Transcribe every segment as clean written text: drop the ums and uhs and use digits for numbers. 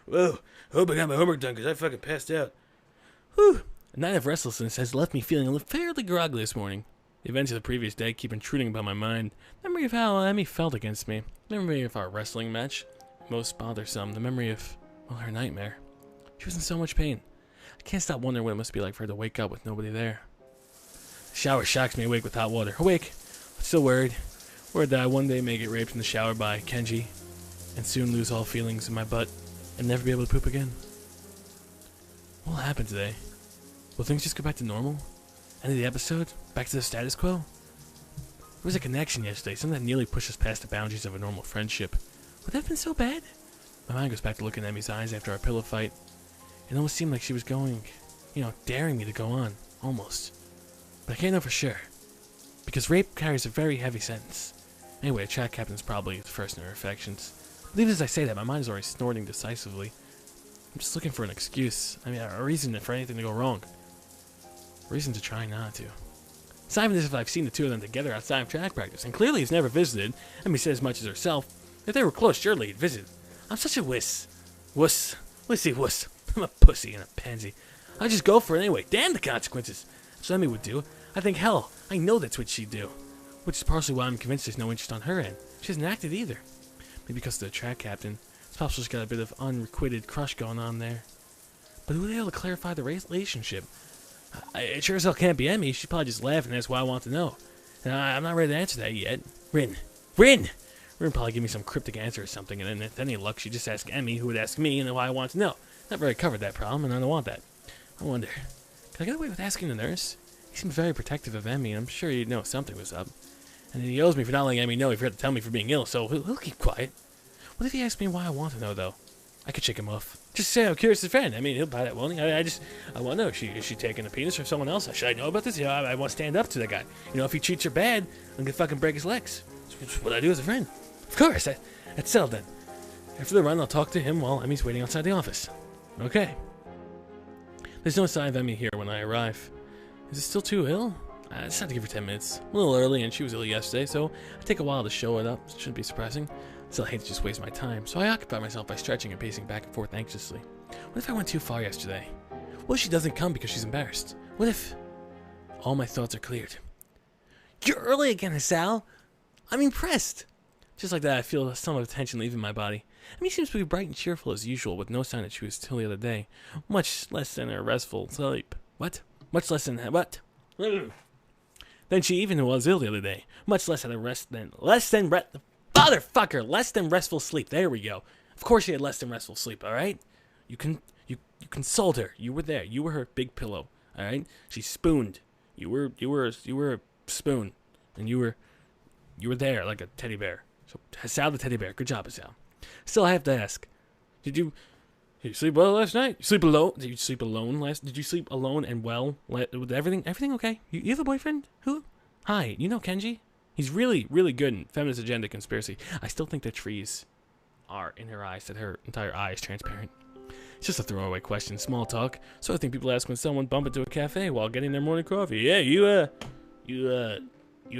Whoa, hope I got my homework done because I fucking passed out. Whew. A night of restlessness has left me feeling fairly groggy this morning. The events of the previous day keep intruding upon my mind. The memory of how Emmy felt against me. The memory of our wrestling match. Most bothersome, the memory of, well, her nightmare. She was in so much pain. I can't stop wondering what it must be like for her to wake up with nobody there. The shower shocks me awake with hot water. Awake, but still worried. Worried that I one day may get raped in the shower by Kenji, and soon lose all feelings in my butt, and never be able to poop again. What will happen today? Will things just go back to normal? End of the episode? Back to the status quo? There was a connection yesterday, something that nearly pushed us past the boundaries of a normal friendship. Would that have been so bad? My mind goes back to looking at Emmy's eyes after our pillow fight. It almost seemed like she was going, daring me to go on. Almost. But I can't know for sure. Because rape carries a very heavy sentence. Anyway, a track captain's probably the first in her affections. Even as I say that, my mind is already snorting decisively. I'm just looking for an excuse. A reason for anything to go wrong. A reason to try not to. It's not even as if I've seen the two of them together outside of track practice, and clearly he's never visited. Emmy said as much as herself. If they were close, surely he'd visit. I'm such a wuss. Wussy wuss. I'm a pussy and a pansy. I'd just go for it anyway. Damn the consequences. That's what Emmy would do. I think, hell, I know that's what she'd do. Which is partially why I'm convinced there's no interest on her end. She hasn't acted either. Maybe because of the track captain. It's possible she's got a bit of unrequited crush going on there. But who would be able to clarify the relationship? It sure as hell can't be Emmy. She's probably just laughing. That's why I want to know. And I'm not ready to answer that yet. Rin! Probably give me some cryptic answer or something, and then if any luck, she'd just ask Emmy, who would ask me, and then why I want to know. Not very covered that problem, and I don't want that. I wonder, can I get away with asking the nurse? He seemed very protective of Emmy, and I'm sure he'd know something was up. And he owes me for not letting Emmy know he forgot to tell me for being ill, so he'll keep quiet. What if he asks me why I want to know, though? I could shake him off. Just say I'm curious as a friend. He'll buy that, won't he? I want to know. Is she taking a penis from someone else? Should I know about this? I want to stand up to that guy. If he treats her bad, I'm going to fucking break his legs. That's what I do as a friend. Of course. That's settled then. After the run, I'll talk to him while Emmy's waiting outside the office. Okay. There's no sign of Emmy here when I arrive. Is it still too ill? I just have to give her 10 minutes. A little early, and she was ill yesterday, so I take a while to show it up. It shouldn't be surprising. Still, I hate to just waste my time, so I occupy myself by stretching and pacing back and forth anxiously. What if I went too far yesterday? What if she doesn't come because she's embarrassed? What if... All my thoughts are cleared. You're early again, Sal. I'm impressed. Just like that, I feel some of the tension leaving my body. Emmy seems to be bright and cheerful as usual, with no sign that she was till the other day. Much less than a restful sleep. What? Much less than... What? Than she even was ill the other day. Much less than less than restful sleep. There we go. Of course she had less than restful sleep, alright? You consoled her. You were there. You were her big pillow. Alright? She spooned. You were a spoon. And you were there like a teddy bear. So Sal the teddy bear. Good job, Sal. Still I have to ask. Did you sleep well last night? You sleep alone? Did you sleep alone Did you sleep alone and well? With everything okay? You have a boyfriend? Who? Hi, you know Kenji? He's really, really good in feminist agenda conspiracy. I still think the trees are in her eyes, that her entire eye is transparent. It's just a throwaway question, small talk. So I think people ask when someone bump into a cafe while getting their morning coffee. Yeah, you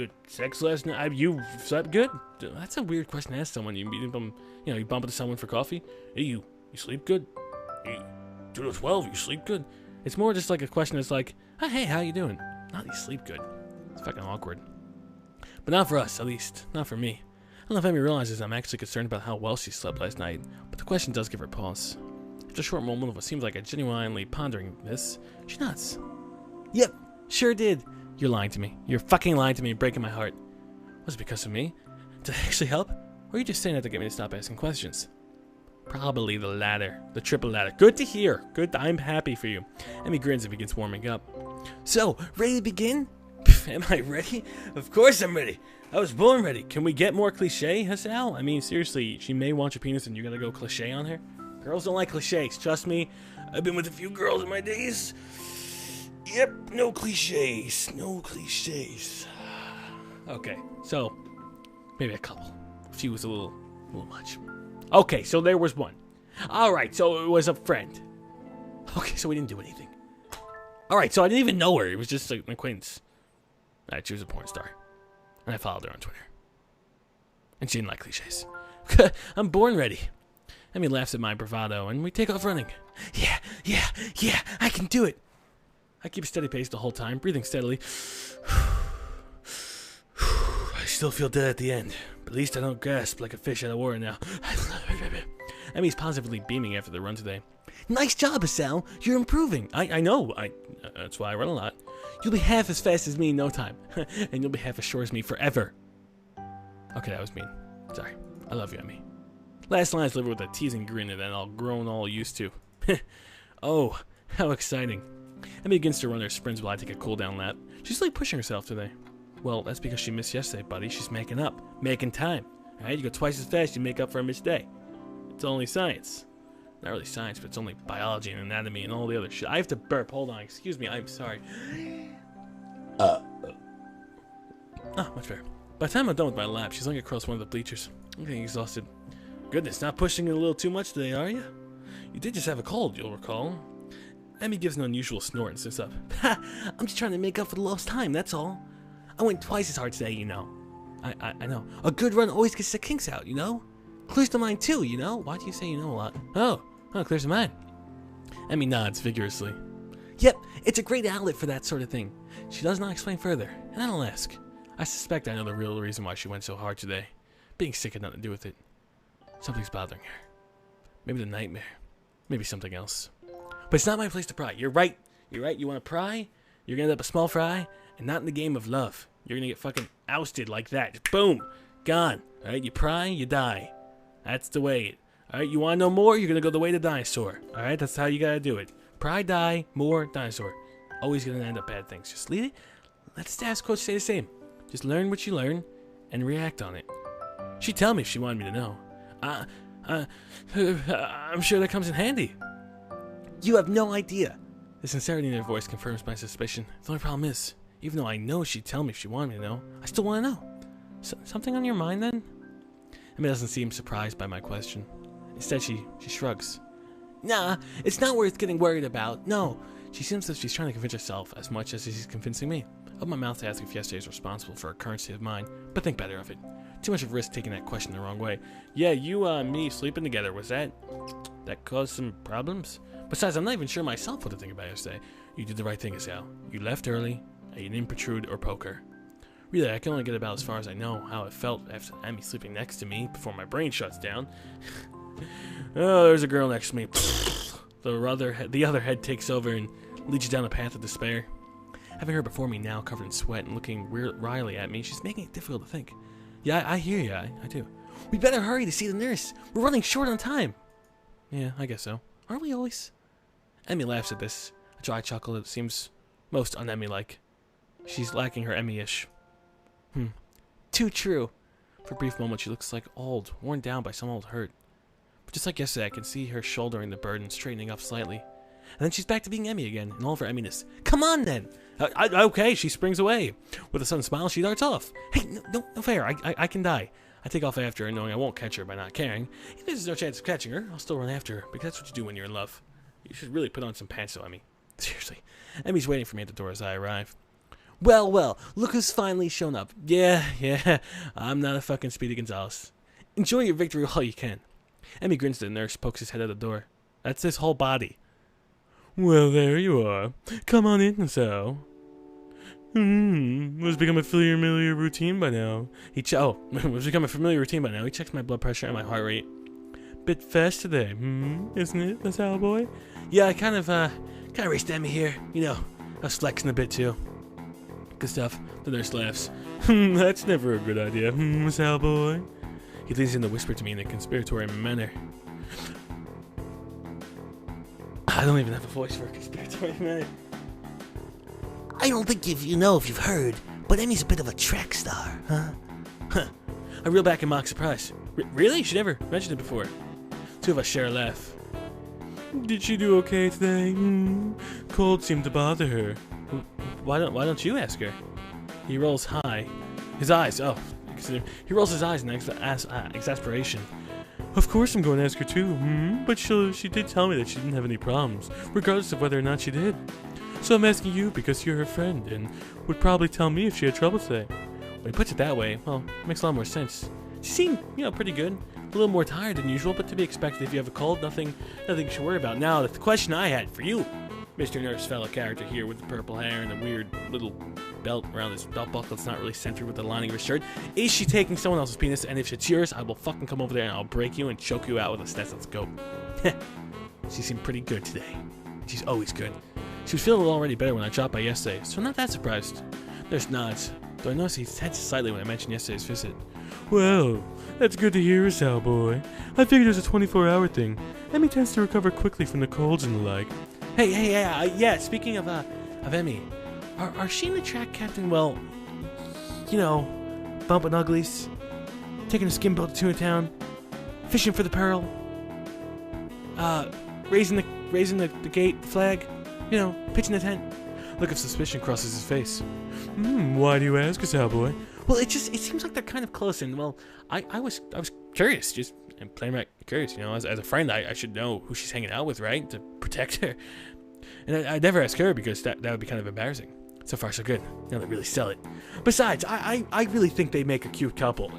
had sex last night? You slept good? That's a weird question to ask someone. You bump into someone for coffee. Hey, you sleep good? You do it 12, you sleep good? It's more just like a question that's like, oh, hey, how you doing? Not you sleep good. It's fucking awkward. But not for us, at least. Not for me. I don't know if Emmy realizes I'm actually concerned about how well she slept last night, but the question does give her pause. After a short moment of what seems like a genuinely pondering this, she nods. Yep, sure did. You're lying to me. You're fucking lying to me and breaking my heart. Was it because of me? Did I actually help? Or are you just saying that to get me to stop asking questions? Probably the latter. The triple ladder. Good to hear. Good. I'm happy for you. Emmy grins and begins warming up. So, ready to begin? Am I ready? Of course I'm ready. I was born ready. Can we get more cliche, Hassel? Seriously, she may want your penis and you're gonna go cliche on her? Girls don't like cliches. Trust me. I've been with a few girls in my days. Yep, no cliches. No cliches. Okay, so maybe a couple. A few was a little much. Okay, so there was one. Alright, so it was a friend. Okay, so we didn't do anything. Alright, so I didn't even know her. It was just an acquaintance. Alright, she was a porn star. And I followed her on Twitter. And she didn't like cliches. I'm born ready. Emmy laughs at my bravado, and we take off running. Yeah, I can do it. I keep a steady pace the whole time, breathing steadily. I still feel dead at the end, but at least I don't gasp like a fish out of water now. Emmy's positively beaming after the run today. Nice job, Asal. You're improving. I know. That's why I run a lot. You'll be half as fast as me in no time, and you'll be half as short as me forever. Okay, that was mean. Sorry. I love you, Emmy. Last line is delivered with a teasing grin that I'll grown all used to. Oh, how exciting. Emmy begins to run her sprints while I take a cool-down lap. She's like pushing herself today. Well, that's because she missed yesterday, buddy. She's making up. Making time. Alright, you go twice as fast, you make up for a missed day. It's only science. Not really science, but it's only biology and anatomy and all the other shit. I have to burp. Hold on. Excuse me. I'm sorry. Much better. By the time I'm done with my lap, she's lying across one of the bleachers. I'm getting exhausted. Goodness, not pushing it a little too much today, are you? You did just have a cold, you'll recall. Emmy gives an unusual snort and sits up. Ha! I'm just trying to make up for the lost time, that's all. I went twice as hard today, you know. I know. A good run always gets the kinks out, you know? Clears the mind too, you know? Why do you say you know a lot? Oh, clears the mind. Emmy nods vigorously. Yep, it's a great outlet for that sort of thing. She does not explain further, and I don't ask. I suspect I know the real reason why she went so hard today. Being sick had nothing to do with it. Something's bothering her. Maybe the nightmare. Maybe something else. But it's not my place to pry. You're right. You want to pry? You're going to end up a small fry, and not in the game of love. You're going to get fucking ousted like that. Just boom. Gone. Alright, you pry, you die. That's the way. Alright, you want to know more? You're going to go the way of the dinosaur. Alright, that's how you got to do it. Pry, die, more, dinosaur. Always going to end up bad things. Just leave it. Let the status quo stay the same. Just learn what you learn and react on it. She'd tell me if she wanted me to know. I'm sure that comes in handy. You have no idea. The sincerity in her voice confirms my suspicion. The only problem is, even though I know she'd tell me if she wanted me to know, I still want to know. Something on your mind then? Emmy doesn't seem surprised by my question. Instead, she shrugs. Nah, it's not worth getting worried about. No. She seems as if she's trying to convince herself as much as she's convincing me. Open my mouth to ask if yesterday is responsible for her current state of mind, but think better of it. Too much of a risk taking that question the wrong way. Yeah, you and me sleeping together, was that caused some problems? Besides, I'm not even sure myself what to think about yesterday. You did the right thing, Asal. You left early, and you didn't protrude or poke her. Really, I can only get about as far as I know how it felt after Emmy sleeping next to me before my brain shuts down. Oh, there's a girl next to me. The other head takes over and leads you down a path of despair. Having her before me now, covered in sweat and looking wryly at me, she's making it difficult to think. Yeah, I hear you. I do. We better hurry to see the nurse. We're running short on time. Yeah, I guess so. Aren't we always? Emmy laughs at this, a dry chuckle that seems most un-Emmy-like. She's lacking her Emmy-ish. Too true. For a brief moment, she looks like old, worn down by some old hurt. But just like yesterday, I can see her shouldering the burden, straightening up slightly. And then she's back to being Emmy again, in all of her Emminess. Come on, then! Okay, she springs away. With a sudden smile, she darts off. Hey, no fair, I can die. I take off after her, knowing I won't catch her by not caring. If there's no chance of catching her, I'll still run after her, because that's what you do when you're in love. You should really put on some pants, though, Emmy. Seriously. Emmy's waiting for me at the door as I arrive. Well, look who's finally shown up. Yeah, I'm not a fucking Speedy Gonzales. Enjoy your victory while you can. Emmy grins at the nurse, pokes his head out the door. That's his whole body. Well, there you are. Come on in, so. It's become a familiar routine by now. It's become a familiar routine by now. He checks my blood pressure and my heart rate. Bit fast today, isn't it, Miss Boy? Yeah, I kind of raced Emmy here. You know, I was flexing a bit too. Good stuff. The nurse laughs. That's never a good idea, Miss Boy. He leans in to whisper to me in a conspiratorial manner. I don't even have a voice for a conspiratorial manner. I don't think if you've heard, but Emmy's a bit of a track star, huh? I reel back in mock surprise. Really? She never mentioned it before. Two of us share a laugh. Did she do okay today? Cold seemed to bother her. Why don't you ask her? He rolls his eyes in exasperation. Of course I'm going to ask her too, but she did tell me that she didn't have any problems, regardless of whether or not she did. So I'm asking you because you're her friend, and would probably tell me if she had trouble today. When he puts it that way, well, it makes a lot more sense. She seemed, pretty good. A little more tired than usual, but to be expected if you have a cold. Nothing you should worry about. Now, the question I had for you, Mr. Nurse fellow character here with the purple hair and the weird little belt around his belt buckle that's not really centered with the lining of his shirt. Is she taking someone else's penis? And if it's yours, I will fucking come over there and I'll break you and choke you out with a stethoscope. She seemed pretty good today. She's always good. She was feeling already better when I dropped by yesterday, so I'm not that surprised. Nurse nods, though I noticed he tenses slightly when I mentioned yesterday's visit. Well, that's good to hear, Sal boy. I figured it was a 24-hour thing. Emmy tends to recover quickly from the colds and the like. Hey, speaking of Emmy, are she and the track captain, well, bumping uglies, taking a skin boat to town, fishing for the pearl, raising the gate flag, pitching the tent? Look of suspicion crosses his face. Why do you ask, cowboy? Well, it seems like they're kind of close, and well, I was curious, just plain right curious. As a friend, I should know who she's hanging out with, right, to protect her. And I'd never ask her because that would be kind of embarrassing. So far, so good. Now they really sell it. Besides, I really think they make a cute couple.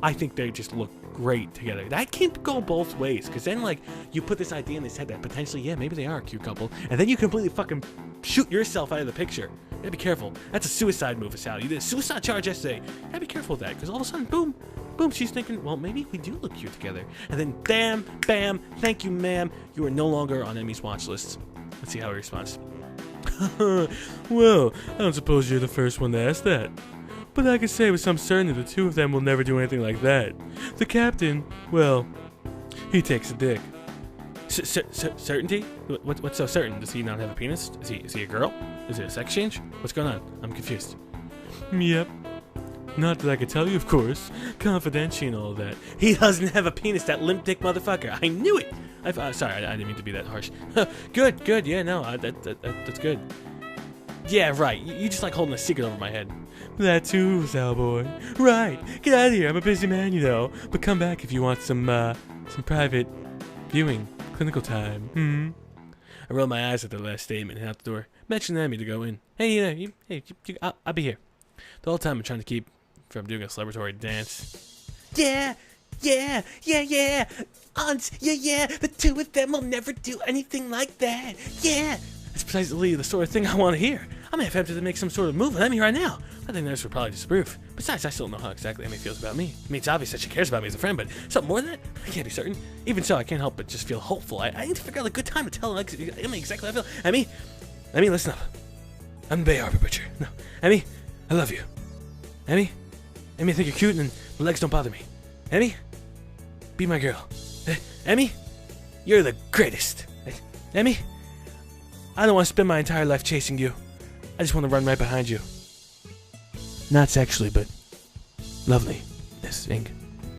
I think they just look great together. That can't go both ways, because then, you put this idea in his head that potentially, yeah, maybe they are a cute couple, and then you completely fucking shoot yourself out of the picture. You gotta be careful. That's a suicide move, Sal. You did a suicide charge yesterday. You gotta be careful with that, because all of a sudden, boom, she's thinking, well, maybe we do look cute together. And then, bam, thank you, ma'am. You are no longer on Emmy's watch list. Let's see how he responds. Well, I don't suppose you're the first one to ask that. But I can say with some certainty the two of them will never do anything like that. The captain, well, he takes a dick. Certainty? What's so certain? Does he not have a penis? Is he a girl? Is it a sex change? What's going on? I'm confused. Yep. Not that I could tell you, of course. Confidential and all that. He doesn't have a penis, that limp dick motherfucker. I knew it! Sorry, I didn't mean to be that harsh. Good, yeah, no, that's good. Yeah, right, you just like holding a secret over my head. That too, Sal boy. Right, get out of here, I'm a busy man, But come back if you want some private viewing, clinical time. I rolled my eyes at the last statement and out the door. Mentioned Emmy to go in. Hey, I'll be here. The whole time I'm trying to keep from doing a celebratory dance. Yeah, aunts, yeah, the two of them will never do anything like that, yeah. That's precisely the sort of thing I want to hear. I may have tempted to make some sort of move on Emmy right now. I think Nurse would probably disapprove. Besides, I still don't know how exactly Emmy feels about me. I mean, it's obvious that she cares about me as a friend, but something more than that? I can't be certain. Even so, I can't help but just feel hopeful. I need to figure out a good time to tell Emmy exactly how I feel. Emmy, listen up. I'm the Bay Harbor Butcher. No, Emmy, I love you. Emmy, I think you're cute and the legs don't bother me. Emmy, be my girl. Emmy, you're the greatest. Emmy, I don't want to spend my entire life chasing you. I just want to run right behind you. Not sexually, but lovely. This ink.